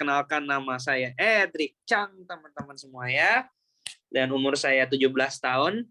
perkenalkan nama saya Edric Chang, teman-teman semua ya. Dan umur saya 17 tahun,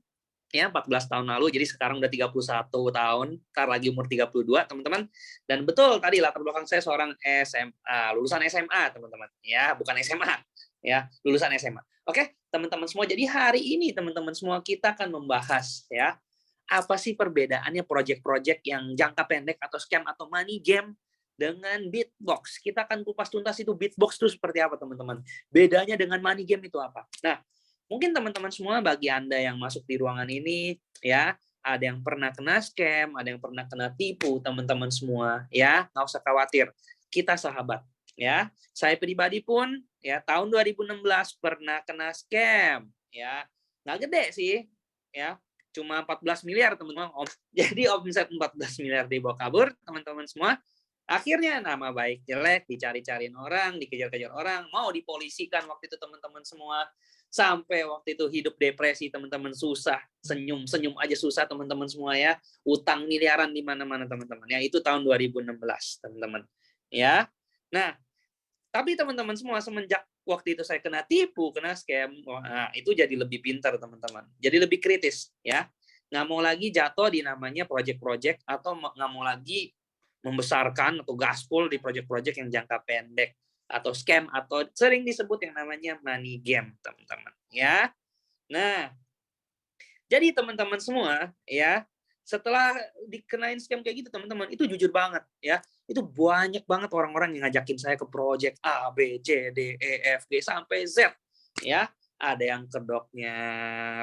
ya 14 tahun lalu, jadi sekarang udah 31 tahun, ntar lagi umur 32, teman-teman. Dan betul, tadi latar belakang saya seorang SMA, lulusan SMA, teman-teman. Ya, bukan SMA, ya, lulusan SMA. Oke, teman-teman semua, jadi hari ini, teman-teman semua, kita akan membahas, ya, apa sih perbedaannya project-project yang jangka pendek atau scam atau money game dengan Beatbox. Kita akan kupas tuntas itu Beatbox itu seperti apa, teman-teman. Bedanya dengan money game itu apa. Nah, mungkin teman-teman semua, bagi Anda yang masuk di ruangan ini, ya, ada yang pernah kena scam, ada yang pernah kena tipu, teman-teman semua, ya, nggak usah khawatir. Kita sahabat, ya. Saya pribadi pun, ya, tahun 2016 pernah kena scam, ya. Nggak gede sih, ya. Cuma 14 miliar, teman-teman. Jadi omset 14 miliar dibawa kabur, teman-teman semua. Akhirnya nama baik jelek, dicari-cariin orang, dikejar-kejar orang, mau dipolisikan waktu itu, teman-teman semua. Sampai waktu itu hidup depresi, teman-teman, susah, senyum aja susah, teman-teman semua ya. Utang miliaran di mana-mana, teman-teman. Ya, itu tahun 2016, teman-teman. Ya. Nah, tapi teman-teman semua, semenjak waktu itu saya kena tipu, kena scam, nah, itu jadi lebih pintar, teman-teman. Jadi lebih kritis, ya. Nggak mau lagi jatuh di namanya project-project, atau nggak mau lagi membesarkan atau gaspol di project-project yang jangka pendek, atau scam, atau sering disebut yang namanya money game, teman-teman. Ya. Nah, jadi teman-teman semua, ya, setelah dikenain scam kayak gitu, teman-teman, itu jujur banget, ya, itu banyak banget orang-orang yang ngajakin saya ke project A, B, C, D, E, F, G, sampai Z, ya. Ada yang kedoknya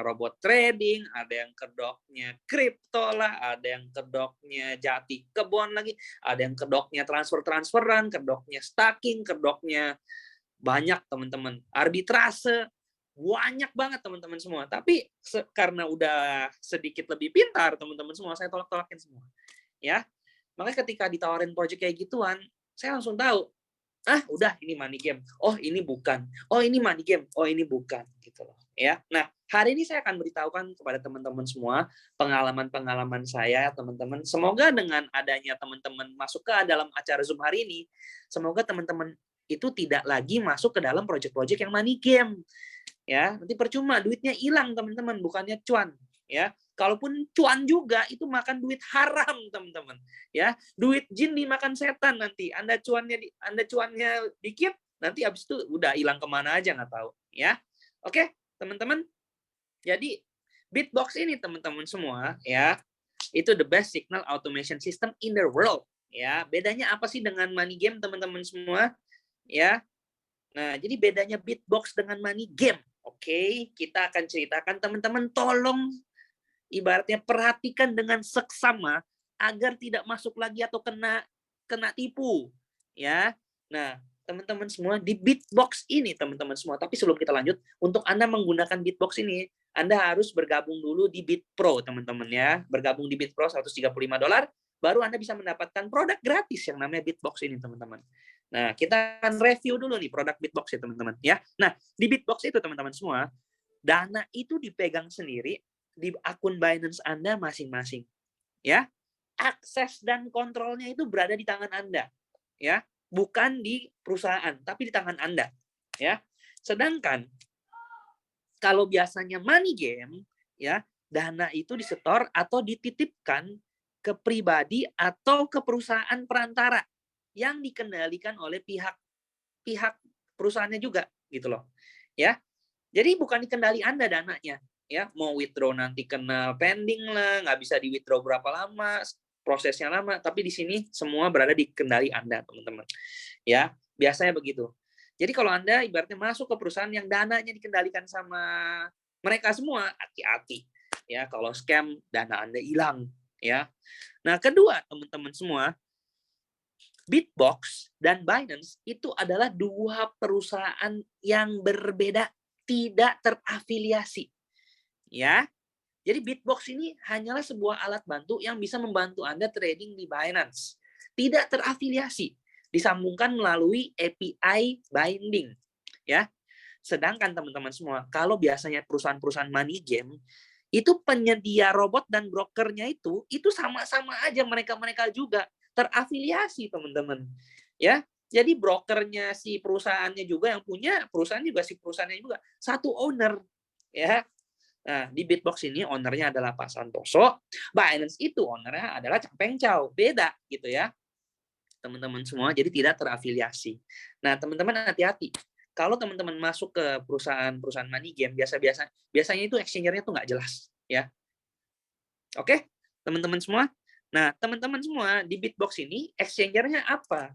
robot trading, ada yang kedoknya kripto lah, ada yang kedoknya jati kebon lagi, ada yang kedoknya transferan, kedoknya staking, kedoknya banyak, teman-teman. Arbitrase, banyak banget, teman-teman semua. Tapi karena udah sedikit lebih pintar, teman-teman semua, saya tolak-tolakin semua. Ya. Makanya ketika ditawarin project kayak gituan, saya langsung tahu, udah ini money game. Oh, ini bukan. Oh, ini money game. Oh, ini bukan, gitu loh. Ya. Nah, hari ini saya akan beritahukan kepada teman-teman semua pengalaman-pengalaman saya, teman-teman. Semoga dengan adanya teman-teman masuk ke dalam acara Zoom hari ini, semoga teman-teman itu tidak lagi masuk ke dalam project-project yang money game. Ya, nanti percuma, duitnya hilang, teman-teman, bukannya cuan. Ya, kalaupun cuan juga itu makan duit haram, teman-teman. Ya, duit jin dimakan setan nanti. Anda cuannya dikit, nanti habis itu udah hilang kemana aja nggak tahu. Ya, oke, teman-teman. Jadi Beatbox ini, teman-teman semua, ya, itu the best signal automation system in the world. Ya, bedanya apa sih dengan money game, teman-teman semua? Ya, nah, jadi bedanya Beatbox dengan money game. Oke, kita akan ceritakan, teman-teman, tolong ibaratnya perhatikan dengan seksama agar tidak masuk lagi atau kena tipu, ya. Nah, teman-teman semua, di Beatbox ini, teman-teman semua, tapi sebelum kita lanjut, untuk Anda menggunakan Beatbox ini, Anda harus bergabung dulu di BitPro, teman-teman ya. Bergabung di BitPro $135, baru Anda bisa mendapatkan produk gratis yang namanya Beatbox ini, teman-teman. Nah, kita akan review dulu nih produk Beatbox ya, teman-teman ya. Nah, di Beatbox itu, teman-teman semua, dana itu dipegang sendiri di akun Binance Anda masing-masing. Ya. Akses dan kontrolnya itu berada di tangan Anda. Ya. Bukan di perusahaan, tapi di tangan Anda. Ya. Sedangkan kalau biasanya money game, ya, dana itu disetor atau dititipkan ke pribadi atau ke perusahaan perantara yang dikendalikan oleh pihak perusahaannya juga, gitu loh. Ya. Jadi bukan di kendali Anda dananya, ya. Mau withdraw nanti kena pending lah, nggak bisa di withdraw berapa lama, prosesnya lama, tapi di sini semua berada di kendali Anda, teman-teman. Ya, biasanya begitu. Jadi kalau Anda ibaratnya masuk ke perusahaan yang dananya dikendalikan sama mereka semua, hati-hati. Ya, kalau scam dana Anda hilang, ya. Nah, kedua, teman-teman semua, Beatbox dan Binance itu adalah dua perusahaan yang berbeda, tidak terafiliasi. Ya. Jadi Beatbox ini hanyalah sebuah alat bantu yang bisa membantu Anda trading di Binance. Tidak terafiliasi, disambungkan melalui API binding. Ya. Sedangkan teman-teman semua, kalau biasanya perusahaan-perusahaan money game itu penyedia robot dan brokernya itu sama-sama aja mereka juga terafiliasi, teman-teman. Ya, Jadi brokernya si perusahaannya juga yang punya, perusahaan juga si perusahaannya juga satu owner, ya. Nah, di Bitbox ini ownernya adalah Pak Santoso, Binance itu ownernya adalah Chang Peng Chow, beda gitu ya, teman-teman semua. Jadi tidak terafiliasi. Nah, teman-teman hati-hati. Kalau teman-teman masuk ke perusahaan money game, biasanya itu exchange-nya tuh nggak jelas, ya. Oke, teman-teman semua. Nah, teman-teman semua di Bitbox ini exchanger-nya apa?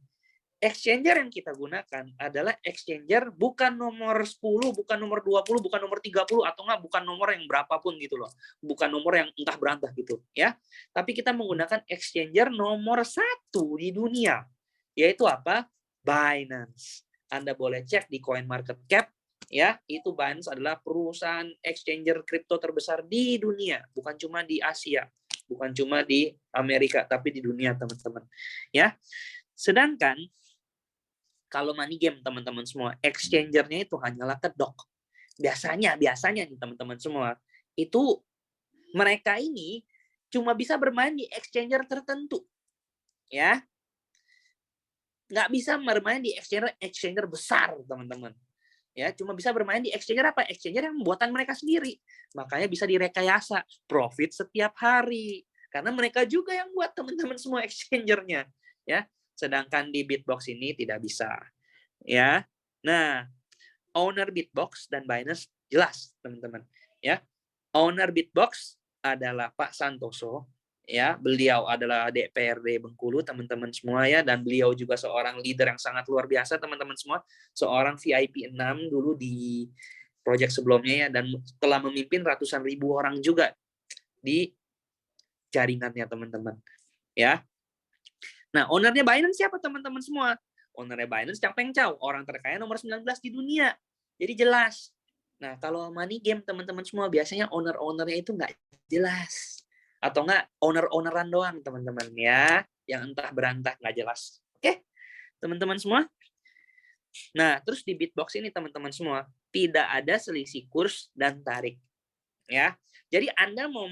Exchanger yang kita gunakan adalah exchanger bukan nomor 10, bukan nomor 20, bukan nomor 30, atau enggak bukan nomor yang berapapun gitu loh. Bukan nomor yang entah berantah gitu, ya. Tapi kita menggunakan exchanger nomor 1 di dunia, yaitu apa? Binance. Anda boleh cek di CoinMarketCap, ya. Itu Binance adalah perusahaan exchanger kripto terbesar di dunia, bukan cuma di Asia, bukan cuma di Amerika, tapi di dunia, teman-teman. Ya. Sedangkan kalau money game, teman-teman semua, exchangernya itu hanyalah kedok. Biasanya nih teman-teman semua, itu mereka ini cuma bisa bermain di exchanger tertentu, ya. Nggak bisa bermain di exchanger besar, teman-teman. Ya, cuma bisa bermain di exchanger apa? Exchanger yang buatan mereka sendiri. Makanya bisa direkayasa, profit setiap hari. Karena mereka juga yang buat, teman-teman semua, exchangernya, ya. Sedangkan di Bitbox ini tidak bisa. Ya. Nah, owner Bitbox dan Binance jelas, teman-teman. Ya. Owner Bitbox adalah Pak Santoso, ya. Beliau adalah DPRD Bengkulu, teman-teman semua, ya, dan beliau juga seorang leader yang sangat luar biasa, teman-teman semua. Seorang VIP 6 dulu di proyek sebelumnya, ya, dan telah memimpin ratusan ribu orang juga di jaringannya, teman-teman. Ya. Nah, ownernya Binance siapa, teman-teman semua? Ownernya Binance Chang Peng Chow, orang terkaya nomor 19 di dunia. Jadi jelas. Nah, kalau money game, teman-teman semua, biasanya owner-ownernya itu nggak jelas. Atau nggak owner-owneran doang, teman-teman, ya. Yang entah berantah, nggak jelas. Oke, teman-teman semua? Nah, terus di Bitbox ini, teman-teman semua, tidak ada selisih kurs dan tarik. Ya. Jadi Anda mau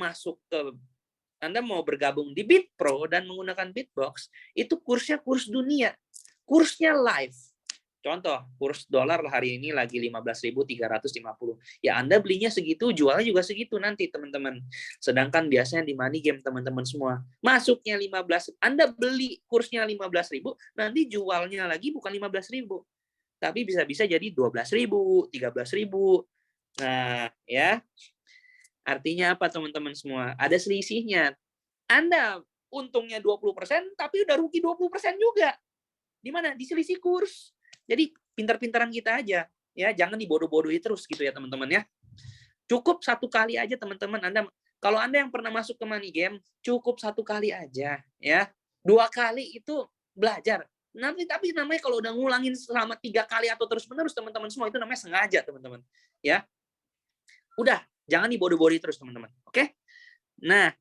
bergabung di BitPro dan menggunakan Bitbox, itu kursnya kurs dunia. Kursnya live. Contoh, kurs dolar hari ini lagi 15.350. Ya, Anda belinya segitu, jualnya juga segitu nanti, teman-teman. Sedangkan biasanya di money game, teman-teman semua, masuknya 15, Anda beli kursnya 15.000, nanti jualnya lagi bukan 15.000, tapi bisa-bisa jadi 12.000, 13.000. Nah, ya. Artinya apa, teman-teman semua? Ada selisihnya. Anda untungnya 20%, tapi udah rugi 20% juga. Di mana? Di selisih kurs. Jadi, pintar-pintaran kita aja. Ya, jangan dibodoh-bodohi terus gitu ya, teman-teman, ya. Cukup satu kali aja, teman-teman. Kalau Anda yang pernah masuk ke money game, cukup satu kali aja, ya. 2 kali itu belajar. Tapi namanya kalau udah ngulangin selama 3 kali atau terus-menerus, teman-teman semua, itu namanya sengaja, teman-teman. Ya. Udah, jangan dibodoh-bodohi terus, teman-teman. Oke? Nah,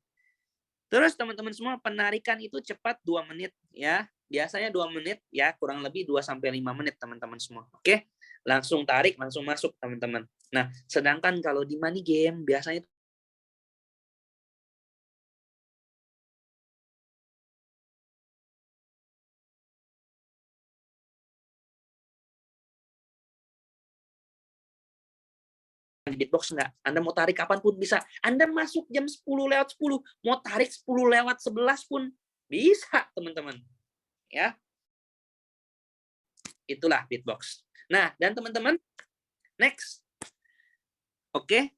terus teman-teman semua, penarikan itu cepat 2 menit, ya. Biasanya 2 menit, ya, kurang lebih 2-5 menit, teman-teman semua. Oke? Langsung tarik, langsung masuk, teman-teman. Nah, sedangkan kalau di money game, biasanya di Bitbox enggak. Anda mau tarik kapan pun bisa. Anda masuk jam 10:10, mau tarik 10:11 pun bisa, teman-teman. Ya. Itulah Bitbox. Nah, dan teman-teman, next. Oke.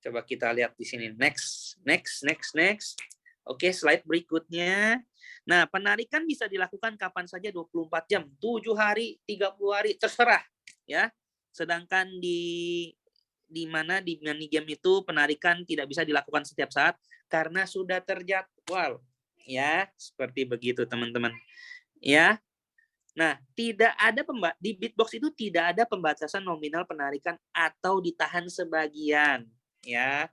Coba kita lihat di sini. Next. Oke, slide berikutnya. Nah, penarikan bisa dilakukan kapan saja 24 jam, 7 hari, 30 hari, terserah, ya. Sedangkan di mana di money game itu penarikan tidak bisa dilakukan setiap saat karena sudah terjadwal. Ya, seperti begitu, teman-teman. Ya. Nah, di Bitbox itu tidak ada pembatasan nominal penarikan atau ditahan sebagian, ya.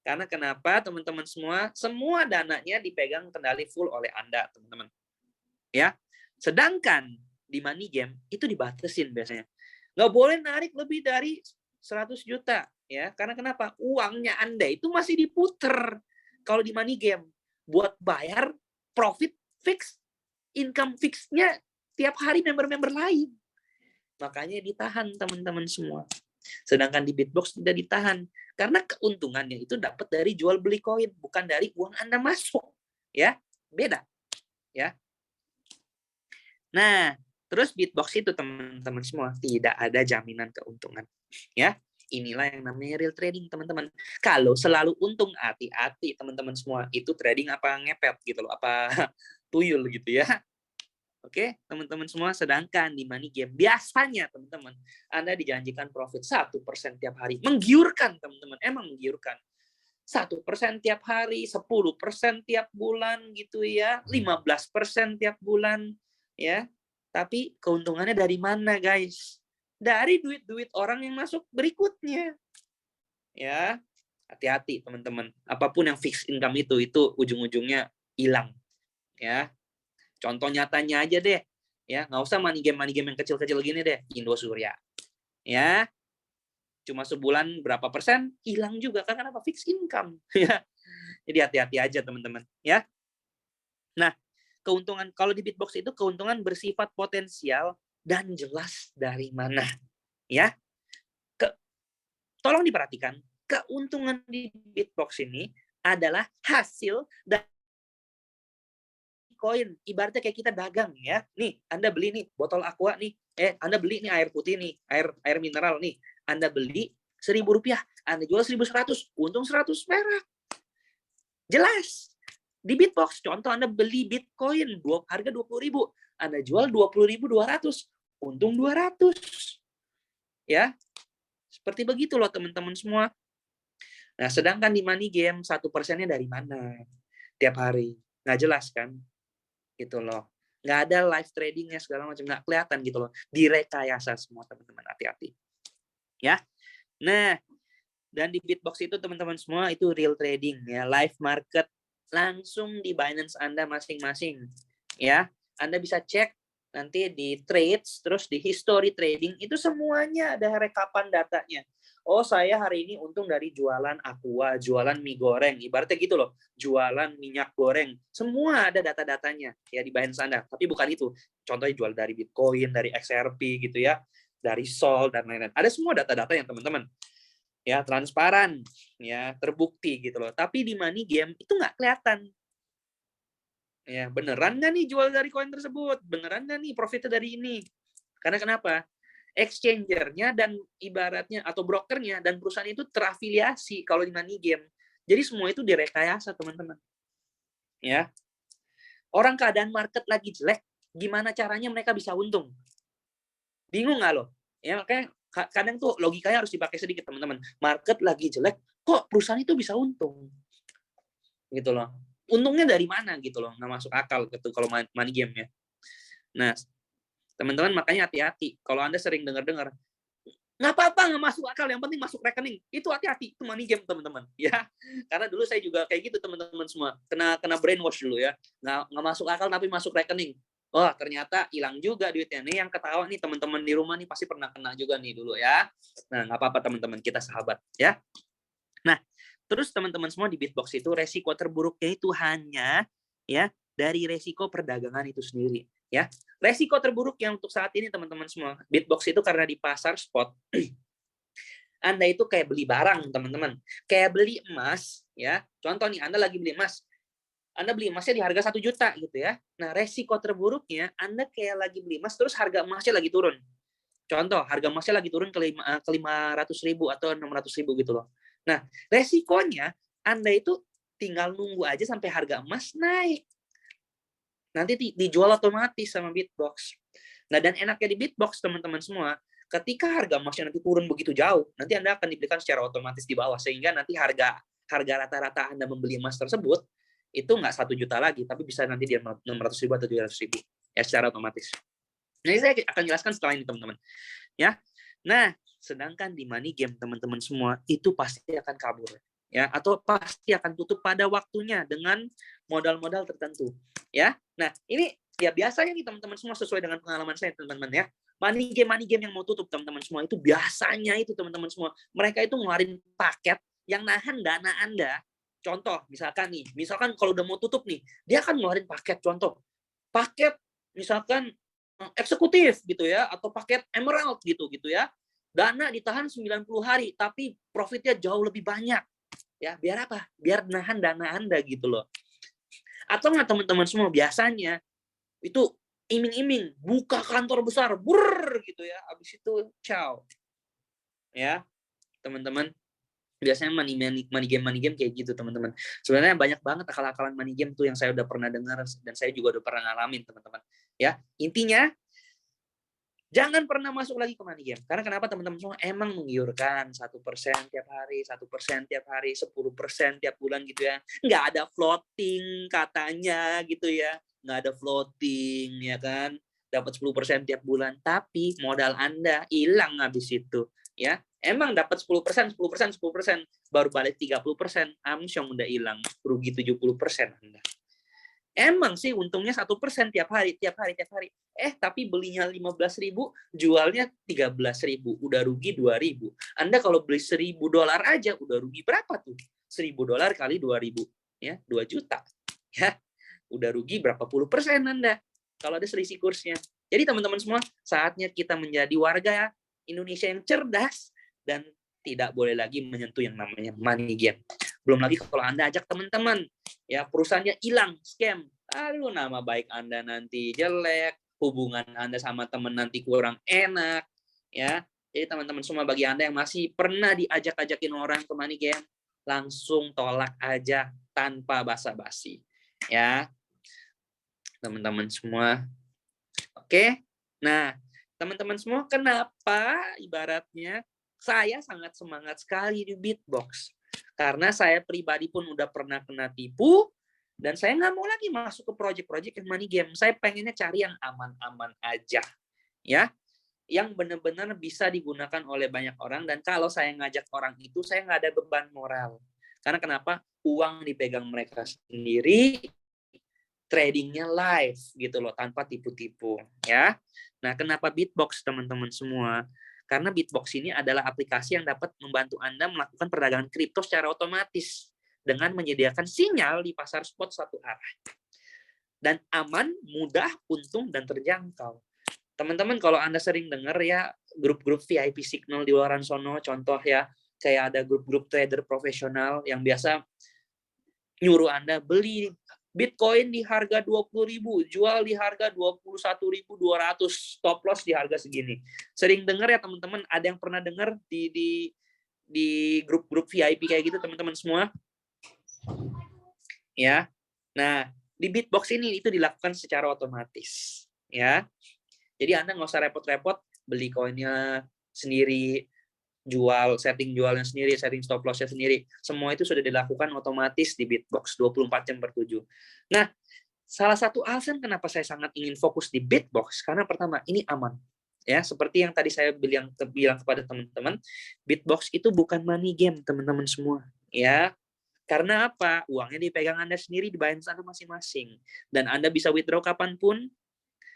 Karena kenapa, teman-teman semua? Semua dananya dipegang kendali full oleh Anda, teman-teman. Ya. Sedangkan di money game itu dibatasin biasanya. Nggak boleh narik lebih dari 100 juta, ya. Karena kenapa? Uangnya Anda itu masih diputer. Kalau di money game, buat bayar profit fix, income fix-nya tiap hari member-member lain. Makanya ditahan teman-teman semua. Sedangkan di Bitbox tidak ditahan. Karena keuntungannya itu dapat dari jual beli koin, bukan dari uang Anda masuk. Ya, beda. Ya. Nah, terus Bitbox itu teman-teman semua tidak ada jaminan keuntungan. Ya, inilah yang namanya real trading teman-teman. Kalau selalu untung, hati-hati teman-teman semua. Itu trading apa ngepet gitu loh, apa tuyul gitu ya. Oke, teman-teman semua, sedangkan di money game biasanya teman-teman Anda dijanjikan profit 1% tiap hari. Menggiurkan teman-teman, emang menggiurkan. 1% tiap hari, 10% tiap bulan gitu ya, 15% tiap bulan ya. Tapi keuntungannya dari mana, guys? Dari duit-duit orang yang masuk berikutnya. Ya, hati-hati teman-teman. Apapun yang fixed income itu ujung-ujungnya hilang. Ya, contoh nyatanya aja deh, ya nggak usah money game yang kecil-kecil gini deh, Indosuria, ya cuma sebulan berapa persen hilang juga kan, kenapa? Fixed income, ya. Jadi hati-hati aja teman-teman, ya. Nah, keuntungan kalau di Bitbox itu keuntungan bersifat potensial dan jelas dari mana, ya. Tolong diperhatikan, keuntungan di Bitbox ini adalah hasil dari koin. Ibaratnya kayak kita dagang ya. Nih, Anda beli nih botol aqua nih. Anda beli nih air putih nih, air mineral nih. Anda beli Rp1.000, Anda jual 1.100, untung 100 perak. Jelas. Di Bitbox, contoh Anda beli Bitcoin harga 20.000, Anda jual 20.200, untung 200. Ya. Seperti begitu loh teman-teman semua. Nah, sedangkan di money game 1%-nya dari mana? Tiap hari. Nggak jelas kan? Gitu loh. Nggak ada live tradingnya segala macam, nggak kelihatan gitu loh. Direkayasa semua teman-teman, hati-hati. Ya. Nah, dan di Bitbox itu teman-teman semua itu real trading ya, live market langsung di Binance Anda masing-masing. Ya. Anda bisa cek nanti di trades, terus di history trading itu semuanya ada rekapan datanya. Oh, saya hari ini untung dari jualan aqua, jualan mie goreng, ibaratnya gitu loh, jualan minyak goreng. Semua ada data-datanya ya di Binance Anda. Tapi bukan itu. Contohnya jual dari Bitcoin, dari XRP gitu ya, dari Sol dan lain-lain. Ada semua data-data yang teman-teman ya transparan, ya terbukti gitu loh. Tapi di money game itu nggak kelihatan. Ya, beneran nggak nih jual dari koin tersebut? Beneran nggak nih profitnya dari ini? Karena kenapa? Exchanger-nya dan ibaratnya atau brokernya dan perusahaan itu terafiliasi kalau di money game. Jadi semua itu direkayasa, teman-teman. Ya. Orang keadaan market lagi jelek, gimana caranya mereka bisa untung? Bingung nggak lo? Ya, makanya kadang tuh logikanya harus dipakai sedikit, teman-teman. Market lagi jelek, kok perusahaan itu bisa untung? Gitu loh. Untungnya dari mana gitu loh? Nggak masuk akal gitu kalau money game ya. Nah, teman-teman makanya hati-hati. Kalau Anda sering dengar-dengar, nggak apa-apa, nggak masuk akal, yang penting masuk rekening. Itu hati-hati, itu money game teman-teman. Ya, karena dulu saya juga kayak gitu teman-teman semua. Kena brainwash dulu ya. Nggak masuk akal tapi masuk rekening. Oh, ternyata hilang juga duitnya. Nih yang ketawa nih teman-teman di rumah nih pasti pernah kena juga nih dulu ya. Nah, nggak apa-apa teman-teman, kita sahabat ya. Nah, terus teman-teman semua di Bitbox itu resiko terburuknya itu hanya ya dari resiko perdagangan itu sendiri. Ya, resiko terburuk yang untuk saat ini teman-teman semua, Bitbox itu karena di pasar spot, Anda itu kayak beli barang teman-teman, kayak beli emas ya. Contoh nih, Anda lagi beli emas, Anda beli emasnya di harga 1 juta gitu ya. Nah, resiko terburuknya Anda kayak lagi beli emas terus harga emasnya lagi turun. Contoh, harga emasnya lagi turun ke 500.000 atau 600.000 gitu loh. Nah, resikonya Anda itu tinggal nunggu aja sampai harga emas naik. Nanti dijual otomatis sama Bitbox. Nah, dan enaknya di Bitbox, teman-teman semua, ketika harga emasnya nanti turun begitu jauh, nanti Anda akan dibelikan secara otomatis di bawah, sehingga nanti harga rata-rata Anda membeli emas tersebut, itu nggak 1 juta lagi, tapi bisa nanti di 600.000 atau 700.000, ya secara otomatis. Nah, ini saya akan jelaskan setelah ini, teman-teman. Ya, nah, sedangkan di money game, teman-teman semua, itu pasti akan kabur. Ya, atau pasti akan tutup pada waktunya dengan modal-modal tertentu. Ya, nah ini ya biasanya nih teman-teman semua sesuai dengan pengalaman saya teman-teman ya. Money game yang mau tutup teman-teman semua itu biasanya itu teman-teman semua mereka itu ngeluarin paket yang nahan dana Anda. Contoh misalkan kalau udah mau tutup nih, dia akan ngeluarin paket. Contoh paket misalkan eksekutif gitu ya, atau paket emerald gitu ya. Dana ditahan 90 hari, tapi profitnya jauh lebih banyak. Ya, biar apa? Biar nahan dana Anda gitu loh. Atau nggak teman-teman semua, biasanya itu iming-iming, buka kantor besar, brrr gitu ya, habis itu ciao. Ya, teman-teman. Biasanya money game kayak gitu, teman-teman. Sebenarnya banyak banget akal-akalan money game tuh yang saya udah pernah dengar dan saya juga udah pernah ngalamin, teman-teman. Ya, intinya jangan pernah masuk lagi ke money game. Karena kenapa, teman-teman semua? Emang menggiurkan 1% tiap hari, 1% tiap hari, 10% tiap bulan gitu ya. Nggak ada floating katanya gitu ya. Nggak ada floating ya kan. Dapat 10% tiap bulan. Tapi modal Anda hilang habis itu. Ya, emang dapat 10%, 10%, 10%. Baru balik 30%. Amsyong udah hilang. Rugi 70% Anda. Emang sih untungnya 1% tiap hari. Tapi belinya 15.000, jualnya 13.000, udah rugi 2.000. Anda kalau beli $1.000 aja udah rugi berapa tuh? $1.000 kali 2.000, ya 2 juta. Ya, udah rugi berapa puluh persen Anda kalau ada selisih kursnya. Jadi teman-teman semua, saatnya kita menjadi warga Indonesia yang cerdas dan tidak boleh lagi menyentuh yang namanya money game. Belum lagi kalau Anda ajak teman-teman, ya perusahaannya hilang, scam. Aduh, nama baik Anda nanti jelek, hubungan Anda sama teman nanti kurang enak, ya. Jadi teman-teman semua, bagi Anda yang masih pernah diajak-ajakin orang ke money game, langsung tolak aja tanpa basa-basi, ya. Teman-teman semua. Oke. Nah, teman-teman semua, kenapa ibaratnya saya sangat semangat sekali di Bitbox? Karena saya pribadi pun udah pernah kena tipu, dan saya nggak mau lagi masuk ke project-project yang money game. Saya pengennya cari yang aman-aman aja, ya, yang benar-benar bisa digunakan oleh banyak orang. Dan kalau saya ngajak orang itu, saya nggak ada beban moral. Karena kenapa? Uang dipegang mereka sendiri, tradingnya live gitu loh, tanpa tipu-tipu, ya. Nah, kenapa Bitbox, teman-teman semua? Karena Bitbox ini adalah aplikasi yang dapat membantu Anda melakukan perdagangan kripto secara otomatis dengan menyediakan sinyal di pasar spot satu arah. Dan aman, mudah, untung, dan terjangkau. Teman-teman, kalau Anda sering dengar ya grup-grup VIP Signal di luar sono, contoh ya, kayak ada grup-grup trader profesional yang biasa nyuruh Anda beli Bitcoin di harga 20.000, jual di harga 21.200, stop loss di harga segini. Sering dengar ya teman-teman, ada yang pernah dengar di grup-grup VIP kayak gitu, teman-teman semua? Ya. Nah, di Bitbox ini itu dilakukan secara otomatis, ya. Jadi Anda nggak usah repot-repot beli koinnya sendiri, setting jualnya sendiri, setting stop loss-nya sendiri. Semua itu sudah dilakukan otomatis di Bitbox 24/7. Nah, salah satu alasan kenapa saya sangat ingin fokus di Bitbox, karena pertama, ini aman. Ya, seperti yang tadi saya bilang kepada teman-teman, Bitbox itu bukan money game, teman-teman semua. Ya, karena apa? Uangnya dipegang Anda sendiri di Binance Anda masing-masing. Dan Anda bisa withdraw kapanpun.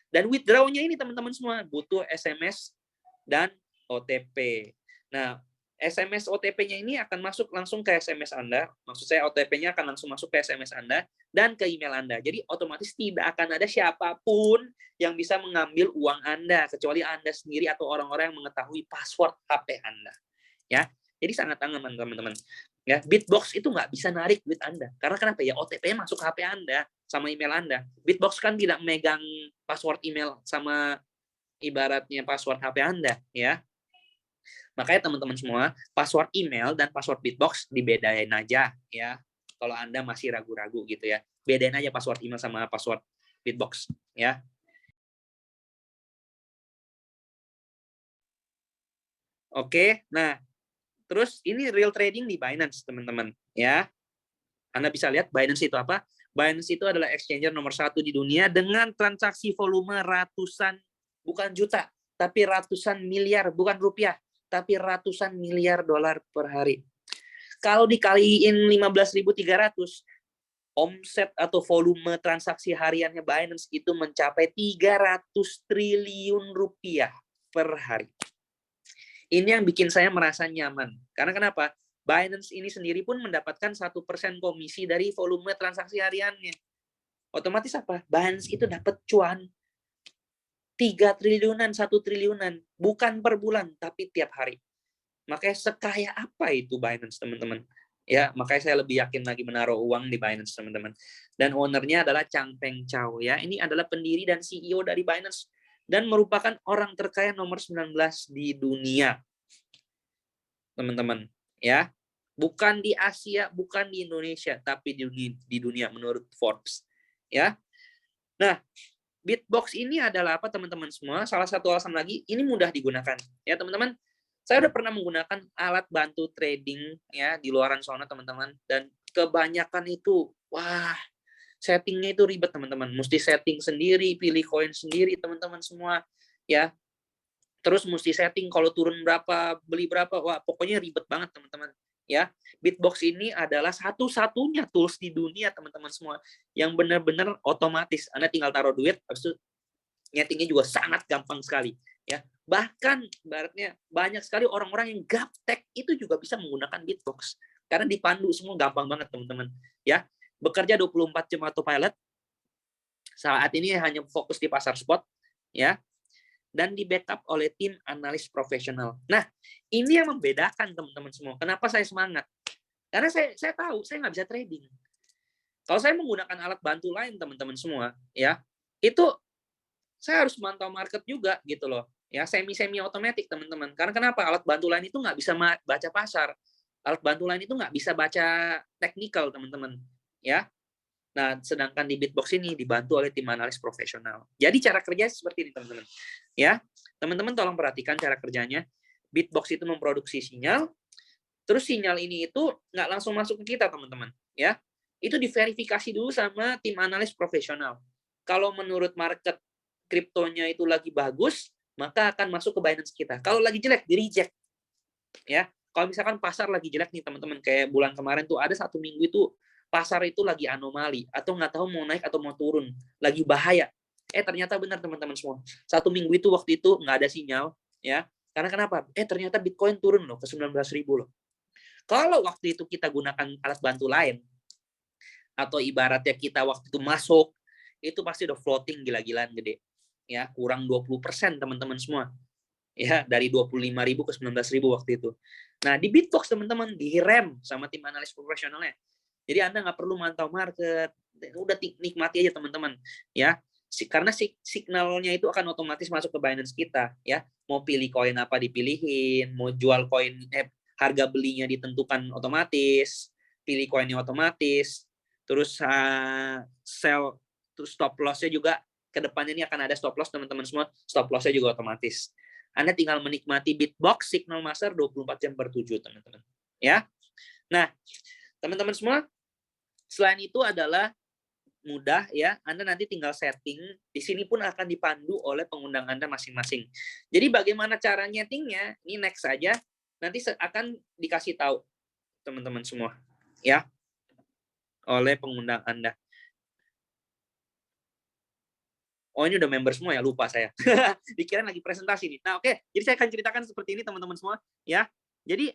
Dan withdraw-nya ini, teman-teman semua, butuh SMS dan OTP. Nah, SMS OTP-nya ini akan masuk langsung ke SMS Anda. Maksud saya OTP-nya akan langsung masuk ke SMS Anda dan ke email Anda. Jadi otomatis tidak akan ada siapapun yang bisa mengambil uang Anda kecuali Anda sendiri atau orang-orang yang mengetahui password HP Anda. Ya, jadi sangat aman, teman-teman. Ya, Bitbox itu nggak bisa narik duit Anda. Karena kenapa? Ya, OTP-nya masuk ke HP Anda sama email Anda. Bitbox kan tidak megang password email sama ibaratnya password HP Anda, ya. Makanya teman-teman semua, password email dan password Bitbox dibedain aja, ya. Kalau Anda masih ragu-ragu gitu ya. Bedain aja password email sama password Bitbox, ya. Oke, nah, terus ini real trading di Binance, teman-teman, ya. Anda bisa lihat Binance itu apa? Binance itu adalah exchanger nomor 1 di dunia dengan transaksi volume ratusan, bukan juta, tapi ratusan miliar, bukan rupiah, tapi ratusan miliar dolar per hari. Kalau dikaliin 15.300, omset atau volume transaksi hariannya Binance itu mencapai 300 triliun rupiah per hari. Ini yang bikin saya merasa nyaman. Karena kenapa? Binance ini sendiri pun mendapatkan 1% komisi dari volume transaksi hariannya. Otomatis apa? Binance itu dapat cuan. 3 triliunan, 1 triliunan, bukan per bulan, tapi tiap hari. Makanya sekaya apa itu Binance, teman-teman? Ya, makanya saya lebih yakin lagi menaruh uang di Binance, teman-teman. Dan ownernya adalah Changpeng Zhao, ya. Ini adalah pendiri dan CEO dari Binance dan merupakan orang terkaya nomor 19 di dunia, teman-teman. Ya, bukan di Asia, bukan di Indonesia, tapi di dunia menurut Forbes. Ya, nah, Bitbox ini adalah apa, teman-teman semua? Salah satu alasan lagi, ini mudah digunakan. Ya, teman-teman, saya udah pernah menggunakan alat bantu trading ya di luaran sana, teman-teman. Dan kebanyakan itu, wah, settingnya itu ribet, teman-teman. Mesti setting sendiri, pilih koin sendiri, teman-teman semua. Ya, terus mesti setting kalau turun berapa, beli berapa. Wah, pokoknya ribet banget, teman-teman. Ya, Bitbox ini adalah satu-satunya tools di dunia, teman-teman semua, yang benar-benar otomatis. Anda tinggal taruh duit, habis itu nyetingnya juga sangat gampang sekali. Ya, bahkan ibaratnya banyak sekali orang-orang yang gaptek itu juga bisa menggunakan Bitbox karena dipandu semua gampang banget, teman-teman. Ya, bekerja 24 jam autopilot. Saat ini hanya fokus di pasar spot, ya, dan di backup oleh tim analis profesional. Nah, ini yang membedakan, teman-teman semua. Kenapa saya semangat? Karena saya tahu saya nggak bisa trading. Kalau saya menggunakan alat bantu lain, teman-teman semua, ya, itu saya harus memantau market juga gitu loh. Ya, semi otomatis, teman-teman. Karena kenapa? Alat bantu lain itu nggak bisa baca pasar. Alat bantu lain itu nggak bisa baca technical, teman-teman. Ya. Nah, sedangkan di Bitbox ini dibantu oleh tim analis profesional. Jadi cara kerja seperti ini, teman-teman. Ya, teman-teman tolong perhatikan cara kerjanya. Bitbox itu memproduksi sinyal, terus sinyal ini itu nggak langsung masuk ke kita, teman-teman. Ya, itu diverifikasi dulu sama tim analis profesional. Kalau menurut market kriptonya itu lagi bagus, maka akan masuk ke Binance kita. Kalau lagi jelek, di reject. Ya, kalau misalkan pasar lagi jelek nih, teman-teman, kayak bulan kemarin tuh ada 1 minggu itu pasar itu lagi anomali atau nggak tahu mau naik atau mau turun, lagi bahaya. Ternyata benar, teman-teman semua. 1 minggu itu waktu itu nggak ada sinyal, ya. Karena kenapa? Ternyata Bitcoin turun loh ke 19.000 loh. Kalau waktu itu kita gunakan alat bantu lain, atau ibaratnya kita waktu itu masuk, itu pasti udah floating gila-gilaan gede. Ya, kurang 20%, teman-teman semua. Ya, dari 25.000 ke 19.000 waktu itu. Nah, di Bitbox, teman-teman, direm sama tim analis profesionalnya. Jadi Anda nggak perlu mantau market, udah nikmati aja, teman-teman. Ya, karena signalnya itu akan otomatis masuk ke Binance kita. Ya, mau pilih koin apa dipilihin, mau jual koin, harga belinya ditentukan otomatis, pilih koinnya otomatis, terus sell, terus stop loss-nya juga ke depannya ini akan ada stop loss, teman-teman semua. Stop loss-nya juga otomatis. Anda tinggal menikmati Bitbox Signal Master 24 jam per 7, teman-teman. Ya. Nah, teman-teman semua, selain itu adalah mudah ya, Anda nanti tinggal setting, di sini pun akan dipandu oleh pengundang Anda masing-masing. Jadi bagaimana cara nyetingnya, ini next saja, nanti akan dikasih tahu teman-teman semua, ya, oleh pengundang Anda. Oh, ini udah member semua ya, lupa saya. Dikira lagi presentasi nih. Nah, oke. Jadi saya akan ceritakan seperti ini, teman-teman semua, ya. Jadi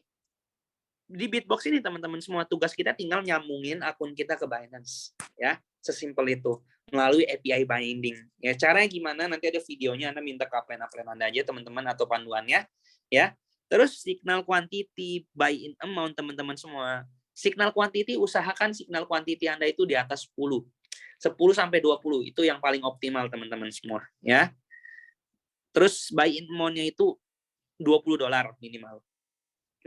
di Bitbox ini, teman-teman semua, tugas kita tinggal nyambungin akun kita ke Binance, ya. Sesimpel itu melalui API binding. Ya, caranya gimana? Nanti ada videonya, Anda minta ke upline Anda aja, teman-teman, atau panduannya, ya. Terus signal quantity, buy in amount, teman-teman semua. Signal quantity, usahakan signal quantity Anda itu di atas 10. 10 sampai 20 itu yang paling optimal, teman-teman semua, ya. Terus buy in amount-nya itu $20 minimal.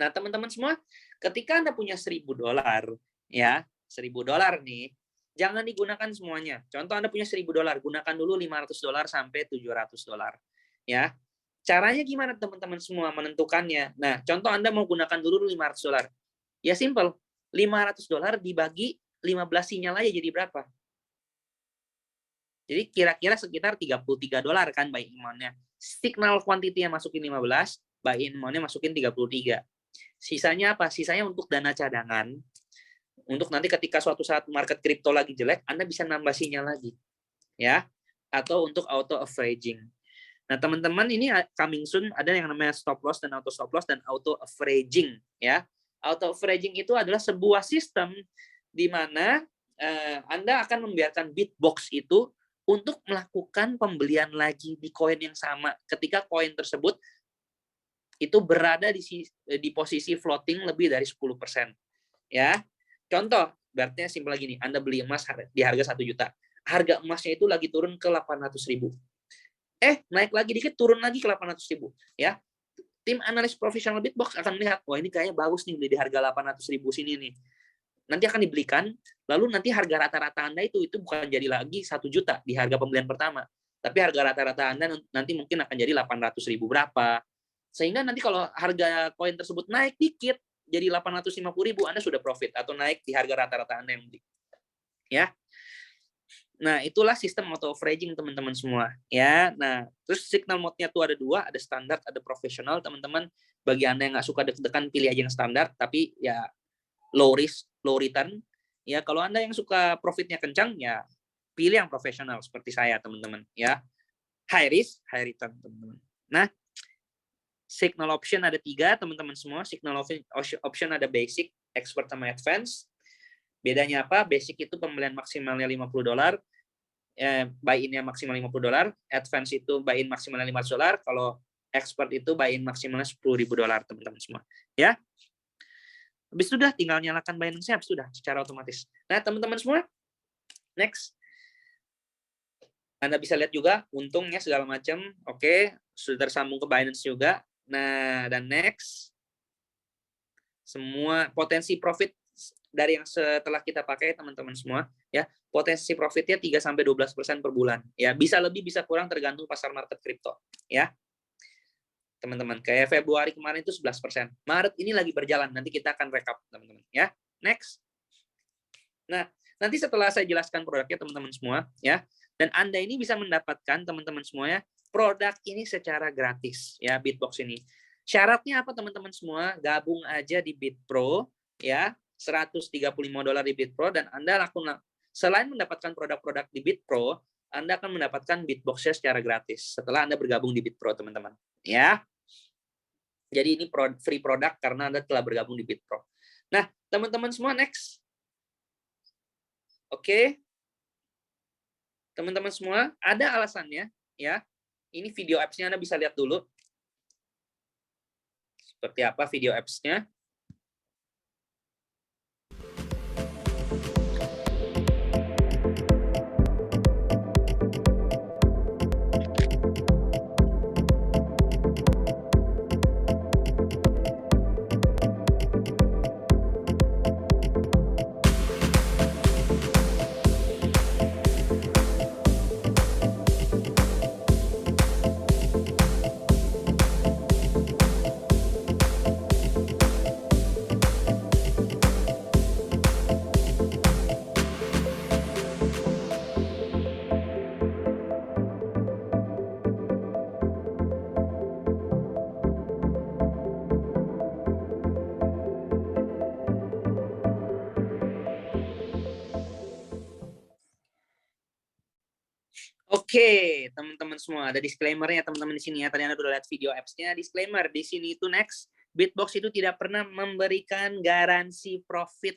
Nah, teman-teman semua, ketika Anda punya $1.000, ya, $1.000 nih, jangan digunakan semuanya. Contoh Anda punya $1.000, gunakan dulu $500 sampai $700, ya. Caranya gimana, teman-teman semua, menentukannya? Nah, contoh Anda mau gunakan dulu $500. Ya simple, $500 dibagi 15 sinyal aja jadi berapa? Jadi kira-kira sekitar $33 kan buy in amount-nya. Signal quantity yang masukin 15, buy in amount-nya masukin 33. Sisanya apa? Sisanya untuk dana cadangan. Untuk nanti ketika suatu saat market kripto lagi jelek, Anda bisa nambah sinyal lagi. Ya. Atau untuk auto averaging. Nah, teman-teman, ini coming soon ada yang namanya stop loss dan auto stop loss dan auto averaging, ya. Auto averaging itu adalah sebuah sistem di mana Anda akan membiarkan Bitbox itu untuk melakukan pembelian lagi di koin yang sama ketika koin tersebut itu berada di posisi floating lebih dari 10%. Ya. Contoh, berarti simpel lagi nih, Anda beli emas di harga 1 juta. Harga emasnya itu lagi turun ke 800.000. Naik lagi dikit, turun lagi ke 800.000. Ya. Tim analis profesional Bitbox akan melihat, wah ini kayaknya bagus nih beli di harga 800.000 sini nih. Nanti akan dibelikan, lalu nanti harga rata-rata Anda itu bukan jadi lagi 1 juta di harga pembelian pertama, tapi harga rata-rata Anda nanti mungkin akan jadi 800.000 berapa. Sehingga nanti kalau harga koin tersebut naik dikit, jadi 850.000, Anda sudah profit atau naik di harga rata-rata Anda yang beli. Ya. Nah, itulah sistem auto averaging teman-teman semua. Ya. Nah, terus signal mode-nya tuh ada 2, ada standar, ada profesional, teman-teman. Bagi Anda yang nggak suka deg-degan, pilih aja yang standar, tapi ya low risk, low return. Ya, kalau Anda yang suka profitnya kencang, ya pilih yang profesional seperti saya, teman-teman. Ya, high risk, high return, teman-teman. Nah, signal option ada 3, teman-teman semua. Signal option ada basic, expert, sama advance. Bedanya apa? Basic itu pembelian maksimalnya $50, buy-in-nya maksimal $50. Advance itu buy-in maksimalnya $500. Kalau expert itu buy-in maksimalnya $10.000, teman-teman semua. Ya. Habis itu udah tinggal nyalakan Binance-nya, habis itu udah secara otomatis. Nah, teman-teman semua, next. Anda bisa lihat juga untungnya segala macam. Oke, sudah tersambung ke Binance juga. Nah, dan next. Semua potensi profit dari yang setelah kita pakai, teman-teman semua, ya. Potensi profitnya 3-12% per bulan. Ya, bisa lebih, bisa kurang tergantung pasar market kripto, ya. Teman-teman, kayak Februari kemarin itu 11%. Maret ini lagi berjalan, nanti kita akan rekap, teman-teman. Ya, next. Nah, nanti setelah saya jelaskan produknya, teman-teman semua, ya, dan Anda ini bisa mendapatkan, teman-teman semuanya, produk ini secara gratis, ya, Bitbox ini. Syaratnya apa, teman-teman semua? Gabung aja di BitPro, ya, $135 di BitPro, dan Anda selain mendapatkan produk-produk di BitPro, Anda akan mendapatkan Bitbox-nya secara gratis setelah Anda bergabung di BitPro, teman-teman. Ya. Jadi ini free product karena Anda telah bergabung di BitPro. Nah, teman-teman semua, next. Oke. Teman-teman semua, ada alasannya, ya. Ini video apps-nya Anda bisa lihat dulu. Seperti apa video apps-nya. Oke, teman-teman semua, ada disclaimer-nya teman-teman di sini ya. Tadi Anda udah lihat video apps-nya, disclaimer di sini itu next. Bitbox itu tidak pernah memberikan garansi profit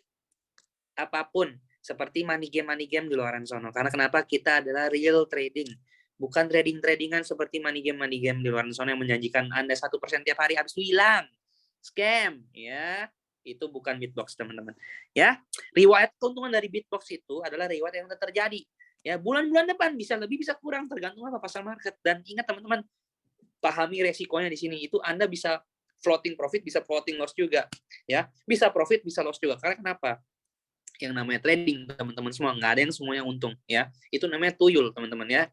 apapun seperti money game di luaran sana. Karena kenapa? Kita adalah real trading, bukan trading-tradingan seperti money game di luaran sana yang menjanjikan Anda 1% tiap hari habis itu hilang. Scam, ya. Itu bukan Bitbox, teman-teman. Ya, riwayat keuntungan dari Bitbox itu adalah riwayat yang terjadi. Ya, bulan-bulan depan bisa lebih, bisa kurang, tergantung apa pasar market. Dan ingat teman-teman, pahami resikonya di sini. Itu Anda bisa floating profit, bisa floating loss juga. Ya, bisa profit, bisa loss juga. Karena kenapa? Yang namanya trading, teman-teman semua, nggak ada yang semuanya untung. Ya, itu namanya tuyul, teman-teman ya.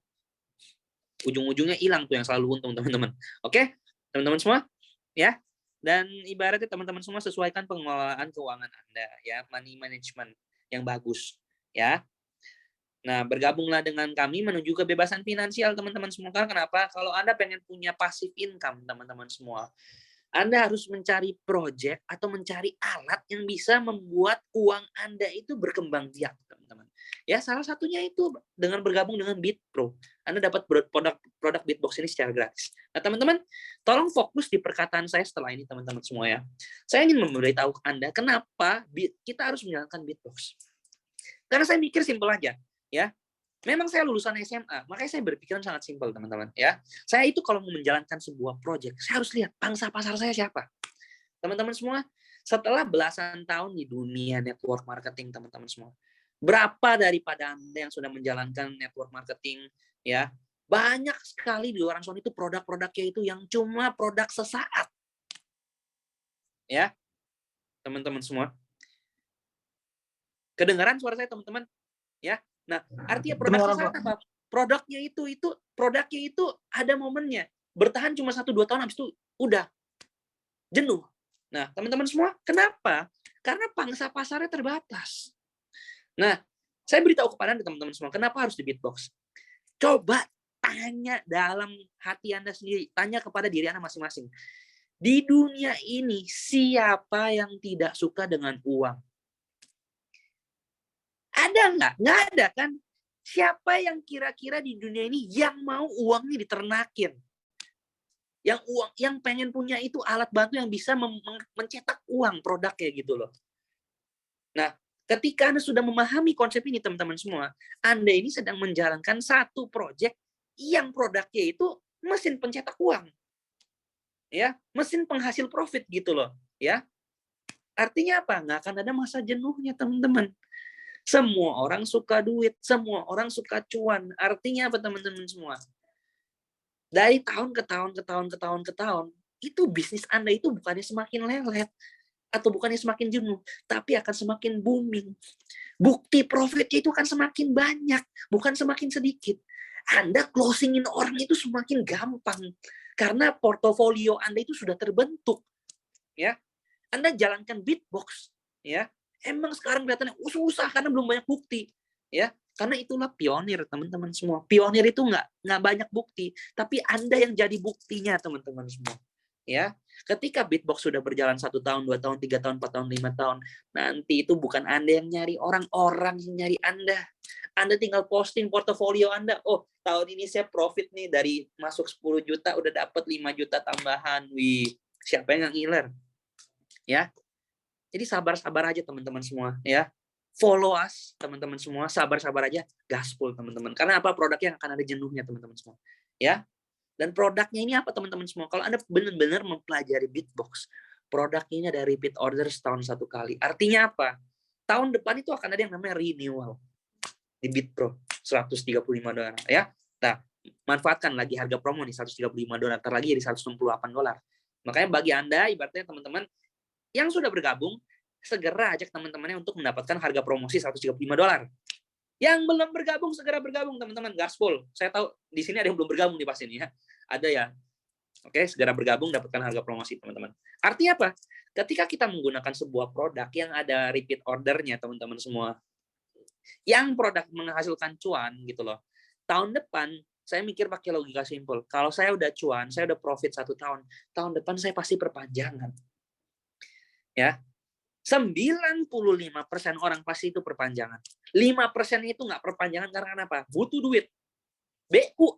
Ujung-ujungnya hilang tuh yang selalu untung, teman-teman. Oke, teman-teman semua, ya. Dan ibaratnya teman-teman semua sesuaikan pengelolaan keuangan Anda, ya, money management yang bagus, ya. Nah, bergabunglah dengan kami menuju kebebasan finansial, teman-teman semua. Karena kenapa? Kalau Anda pengen punya passive income, teman-teman semua, Anda harus mencari project atau mencari alat yang bisa membuat uang Anda itu berkembang biak, teman-teman. Ya, salah satunya itu dengan bergabung dengan BitPro. Anda dapat produk Bitbox ini secara gratis. Nah, teman-teman, tolong fokus di perkataan saya setelah ini, teman-teman semua ya. Saya ingin memberitahu Anda kenapa kita harus menjalankan Bitbox. Karena saya mikir simpel aja, ya. Memang saya lulusan SMA, makanya saya berpikiran sangat simpel, teman-teman. Ya, saya itu kalau mau menjalankan sebuah project, saya harus lihat pangsa pasar saya siapa. Teman-teman semua, setelah belasan tahun di dunia network marketing, teman-teman semua, berapa daripada Anda yang sudah menjalankan network marketing, ya, banyak sekali di luar sana itu produk-produknya itu yang cuma produk sesaat. Ya, teman-teman semua. Kedengaran suara saya, teman-teman? Ya. Nah, artinya produk sesaat apa? Produknya itu ada momennya. Bertahan cuma 1-2 tahun, habis itu udah jenuh. Nah, teman-teman semua, kenapa? Karena pangsa pasarnya terbatas. Nah, saya beritahu kepada Anda, teman-teman semua, kenapa harus di Beatbox? Coba tanya dalam hati Anda sendiri, tanya kepada diri Anda masing-masing. Di dunia ini, siapa yang tidak suka dengan uang? Ada nggak? Nggak ada kan? Siapa yang kira-kira di dunia ini yang mau uangnya diternakin? Yang pengen punya itu alat bantu yang bisa mencetak uang produknya gitu loh. Nah, ketika Anda sudah memahami konsep ini, teman-teman semua, Anda ini sedang menjalankan satu proyek yang produknya itu mesin pencetak uang. Ya, mesin penghasil profit gitu loh, ya. Artinya apa? Nggak akan ada masa jenuhnya, teman-teman. Semua orang suka duit, semua orang suka cuan. Artinya apa, teman-teman semua? Dari tahun ke tahun, itu bisnis Anda itu bukannya semakin lelet, atau bukannya semakin jenuh, tapi akan semakin booming. Bukti profitnya itu akan semakin banyak, bukan semakin sedikit. Anda closingin orang itu semakin gampang, karena portofolio Anda itu sudah terbentuk. Ya, Anda jalankan Beatbox, ya. Emang sekarang kelihatannya susah karena belum banyak bukti, ya. Karena itulah pionir, teman-teman semua. Pionir itu nggak banyak bukti, tapi Anda yang jadi buktinya, teman-teman semua. Ya, ketika Beatbox sudah berjalan 1 tahun, 2 tahun, 3 tahun, 4 tahun, 5 tahun, nanti itu bukan Anda yang nyari, orang-orang yang nyari Anda. Anda tinggal posting portofolio Anda. Oh, tahun ini saya profit nih, dari masuk 10 juta udah dapat 5 juta tambahan. Wih, siapa yang ngiler? Ya, jadi sabar-sabar aja, teman-teman semua, ya. Follow us, teman-teman semua, sabar-sabar aja, gaspol, teman-teman. Karena apa? Produknya akan ada jenuhnya, teman-teman semua. Ya. Dan produknya ini apa, teman-teman semua? Kalau Anda benar-benar mempelajari Beatbox, produknya ini ada repeat order setahun 1 kali. Artinya apa? Tahun depan itu akan ada yang namanya renewal di BitPro, $135, ya. Nah, manfaatkan lagi harga promo nih, $135, lagi jadi $168. Makanya bagi Anda, ibaratnya teman-teman yang sudah bergabung, segera ajak teman-temannya untuk mendapatkan harga promosi $135. Yang belum bergabung, segera bergabung, teman-teman. Gaspol. Saya tahu di sini ada yang belum bergabung nih pasti nih ya. Ada ya. Oke, segera bergabung, dapatkan harga promosi, teman-teman. Artinya apa? Ketika kita menggunakan sebuah produk yang ada repeat ordernya, teman-teman semua, yang produk menghasilkan cuan gitu loh. Tahun depan, saya mikir pakai logika simpel. Kalau saya udah cuan, saya udah profit 1 tahun, tahun depan saya pasti perpanjangan. Ya, 95% orang pasti itu perpanjangan. 5% itu nggak perpanjangan karena apa? Butuh duit. BU.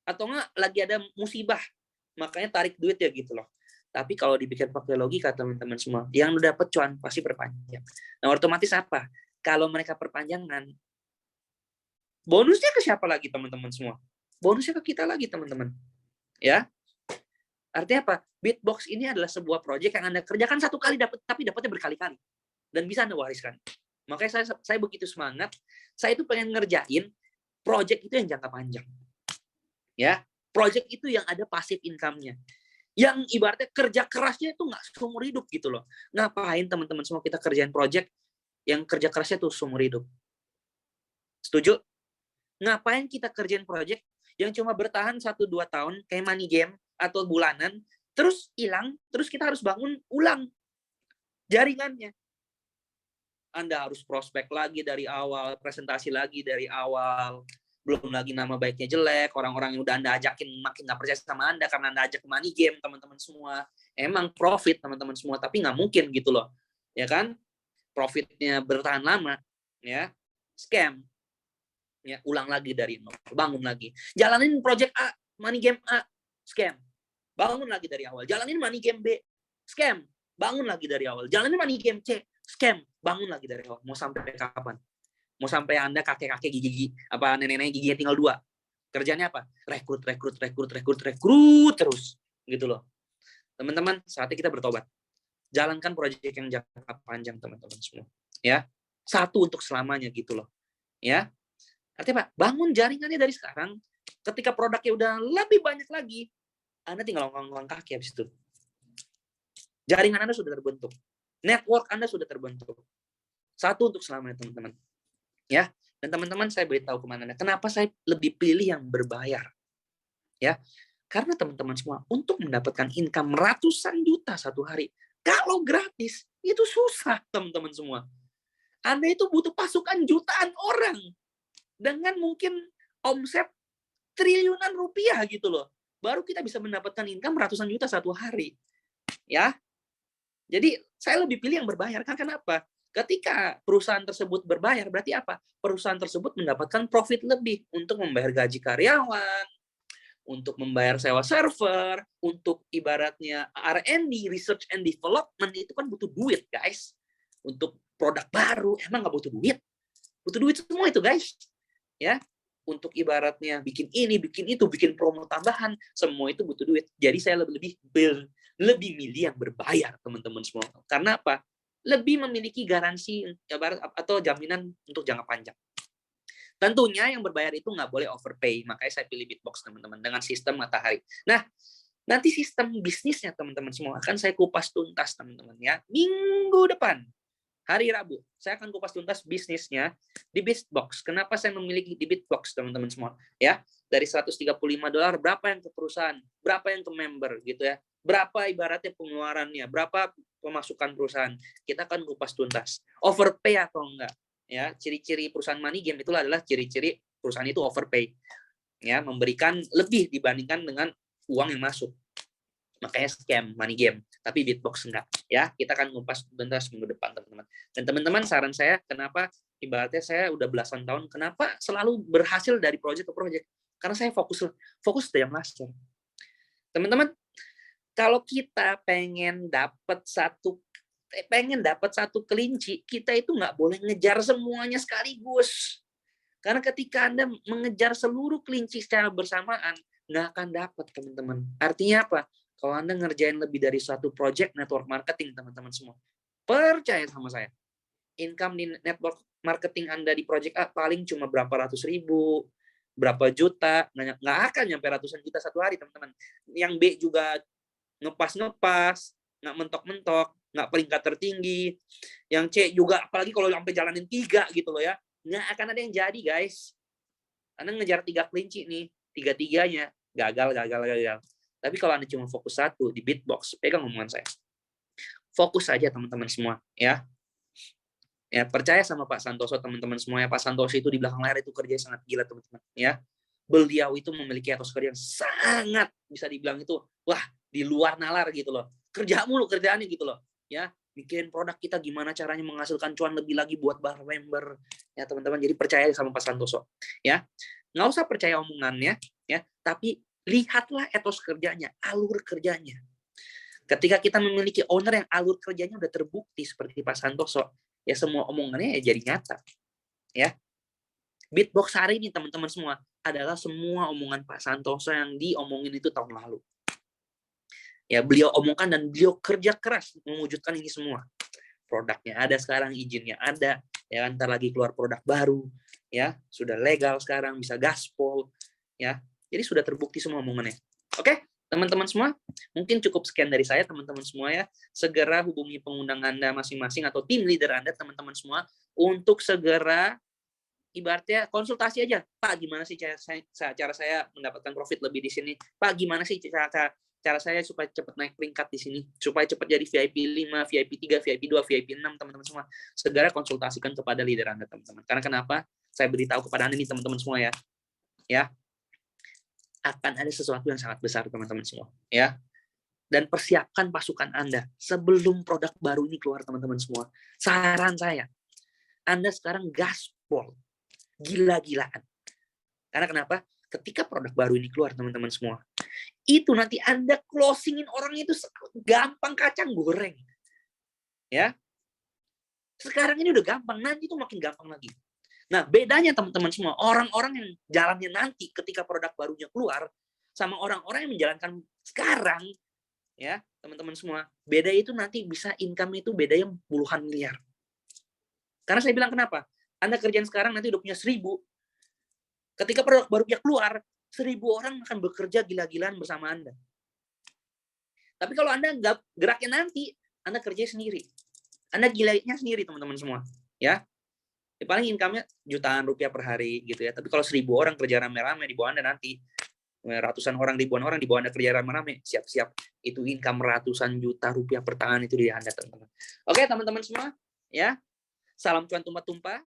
Atau nggak lagi ada musibah. Makanya tarik duit ya gitu loh. Tapi kalau dipikir pakai logika, teman-teman semua, yang udah dapat cuan pasti perpanjang. Nah, otomatis apa? Kalau mereka perpanjangan, bonusnya ke siapa lagi, teman-teman semua? Bonusnya ke kita lagi, teman-teman. Ya. Artinya apa? Beatbox ini adalah sebuah proyek yang Anda kerjakan 1 kali tapi dapatnya berkali-kali. Dan bisa Anda wariskan. Makanya saya begitu semangat. Saya itu pengen ngerjain proyek itu yang jangka panjang. Ya, proyek itu yang ada passive income-nya. Yang ibaratnya kerja kerasnya itu nggak seumur hidup gitu loh. Ngapain teman-teman semua kita kerjain proyek yang kerja kerasnya tuh seumur hidup? Setuju? Ngapain kita kerjain proyek yang cuma bertahan 1-2 tahun kayak money game atau bulanan, terus hilang, terus kita harus bangun ulang jaringannya. Anda harus prospek lagi dari awal, presentasi lagi dari awal, belum lagi nama baiknya jelek, orang-orang yang udah Anda ajakin makin nggak percaya sama Anda karena Anda ajak money game, teman-teman semua. Emang profit, teman-teman semua, tapi nggak mungkin gitu loh. Ya kan? Profitnya bertahan lama, ya. Scam. Ya, ulang lagi dari nol, bangun lagi. Jalanin project A, money game A, scam. Bangun lagi dari awal. Jalanin money game B, scam. Bangun lagi dari awal. Jalanin money game C, scam. Bangun lagi dari awal. Mau sampai kapan? Mau sampai Anda kakek-kakek gigi apa nenek-nenek giginya tinggal 2. Kerjanya apa? Rekrut terus. Gitu loh. Teman-teman, saatnya kita bertobat. Jalankan proyek yang jangka panjang, teman-teman semua. Ya. Satu untuk selamanya gitu loh. Ya. Artinya Pak, bangun jaringannya dari sekarang. Ketika produknya udah lebih banyak lagi, Anda tinggal ngomong kaki habis itu. Jaringan Anda sudah terbentuk. Network Anda sudah terbentuk. Satu untuk selamanya, teman-teman. Ya. Dan teman-teman, saya beritahu kemana. Kenapa saya lebih pilih yang berbayar? Ya. Karena teman-teman semua, untuk mendapatkan income ratusan juta satu hari, kalau gratis, itu susah, teman-teman semua. Anda itu butuh pasukan jutaan orang. Dengan mungkin omset triliunan rupiah gitu loh. Baru kita bisa mendapatkan income ratusan juta satu hari. Ya. Jadi, saya lebih pilih yang berbayar. Karena kenapa? Ketika perusahaan tersebut berbayar, berarti apa? Perusahaan tersebut mendapatkan profit lebih untuk membayar gaji karyawan, untuk membayar sewa server, untuk ibaratnya R&D, research and development, itu kan butuh duit, guys. Untuk produk baru, emang nggak butuh duit? Butuh duit semua itu, guys. Ya, untuk ibaratnya bikin ini, bikin itu, bikin promo tambahan, semua itu butuh duit. Jadi saya lebih milih yang berbayar, teman-teman semua. Karena apa? Lebih memiliki garansi atau jaminan untuk jangka panjang. Tentunya yang berbayar itu nggak boleh overpay, makanya saya pilih Bitbox, teman-teman, dengan sistem matahari. Nah, nanti sistem bisnisnya, teman-teman semua, akan saya kupas tuntas, teman-teman, ya. Minggu depan, hari Rabu, saya akan kupas tuntas bisnisnya di Bitbox. Kenapa saya memiliki di Bitbox, teman-teman semua? Ya, dari $135, berapa yang ke perusahaan, berapa yang ke member, gitu ya. Berapa ibaratnya pengeluarannya, berapa pemasukan perusahaan. Kita akan kupas tuntas. Overpay atau enggak? Ya, ciri-ciri perusahaan money game itulah adalah ciri-ciri perusahaan itu overpay. Ya, memberikan lebih dibandingkan dengan uang yang masuk. Makanya scam money game, tapi Bitbox enggak. Ya, kita akan ngupas tuntas minggu depan, teman-teman. Dan teman-teman, saran saya kenapa ibaratnya saya udah belasan tahun, kenapa selalu berhasil dari project ke project? Karena saya fokus dari master. Teman-teman, kalau kita pengen dapat satu kelinci, kita itu nggak boleh ngejar semuanya sekaligus. Karena ketika Anda mengejar seluruh kelinci secara bersamaan, nggak akan dapat, teman-teman. Artinya apa? Kalau Anda ngerjain lebih dari satu project network marketing, teman-teman semua, percaya sama saya, income di network marketing Anda di project A paling cuma berapa ratus ribu, berapa juta, nggak akan nyampe ratusan juta satu hari, teman-teman. Yang B juga ngepas, nggak mentok-mentok, nggak peringkat tertinggi. Yang C juga, apalagi kalau sampai jalanin 3 gitu loh ya, nggak akan ada yang jadi, guys. Anda ngejar 3 kelinci nih, 3-3-nya gagal. Tapi kalau Anda cuma fokus satu di Bitbox, pegang omongan saya. Fokus saja, teman-teman semua, ya. Ya, percaya sama Pak Santoso, teman-teman semua ya. Pak Santoso itu di belakang layar itu kerja sangat gila, teman-teman, ya. Beliau itu memiliki etos kerja yang sangat bisa dibilang itu, wah, di luar nalar gitu loh. Kerja mulu kerjaannya gitu loh, ya. Bikin produk kita gimana caranya menghasilkan cuan lebih lagi buat member, ya teman-teman. Jadi percaya sama Pak Santoso, ya. Nggak usah percaya omongannya, ya, tapi lihatlah etos kerjanya, alur kerjanya. Ketika kita memiliki owner yang alur kerjanya udah terbukti seperti Pak Santoso, ya semua omongannya ya jadi nyata, ya. Bitbox hari ini, teman-teman semua, adalah semua omongan Pak Santoso yang diomongin itu tahun lalu. Ya, beliau omongkan dan beliau kerja keras mewujudkan ini semua. Produknya ada sekarang, izinnya ada, ya, ntar lagi keluar produk baru, ya, sudah legal sekarang, bisa gaspol, ya. Jadi sudah terbukti semua omongannya. Oke, teman-teman semua, mungkin cukup sekian dari saya, teman-teman semua ya. Segera hubungi pengundang Anda masing-masing atau tim leader Anda, teman-teman semua, untuk segera ibaratnya konsultasi aja. Pak, gimana sih cara saya mendapatkan profit lebih di sini? Pak, gimana sih cara saya supaya cepat naik peringkat di sini? Supaya cepat jadi VIP 5, VIP 3, VIP 2, VIP 6, teman-teman semua. Segera konsultasikan kepada leader Anda, teman-teman. Karena kenapa? Saya beritahu kepada Anda nih, teman-teman semua ya. Ya. Akan ada sesuatu yang sangat besar, teman-teman semua. Ya. Dan persiapkan pasukan Anda sebelum produk baru ini keluar, teman-teman semua. Saran saya, Anda sekarang gaspol. Gila-gilaan. Karena kenapa? Ketika produk baru ini keluar, teman-teman semua, itu nanti Anda closingin orang itu gampang kacang goreng. Ya. Sekarang ini udah gampang, nanti itu makin gampang lagi. Nah, bedanya teman-teman semua, orang-orang yang jalannya nanti ketika produk barunya keluar, sama orang-orang yang menjalankan sekarang, ya teman-teman semua, beda itu nanti bisa income itu beda yang puluhan miliar. Karena saya bilang kenapa? Anda kerjaan sekarang nanti udah punya 1.000. Ketika produk barunya keluar, 1.000 orang akan bekerja gila-gilaan bersama Anda. Tapi kalau Anda nggak geraknya nanti, Anda kerja sendiri. Anda gilanya sendiri, teman-teman semua. Ya, paling income-nya jutaan rupiah per hari gitu ya. Tapi kalau 1.000 orang kerja rame-rame di bawah Anda nanti, ratusan orang, ribuan orang di bawah Anda kerja rame-rame, siap-siap itu income ratusan juta rupiah per tahun itu di Anda, teman-teman. Oke, teman-teman semua, ya. Salam cuan tumpah-tumpah.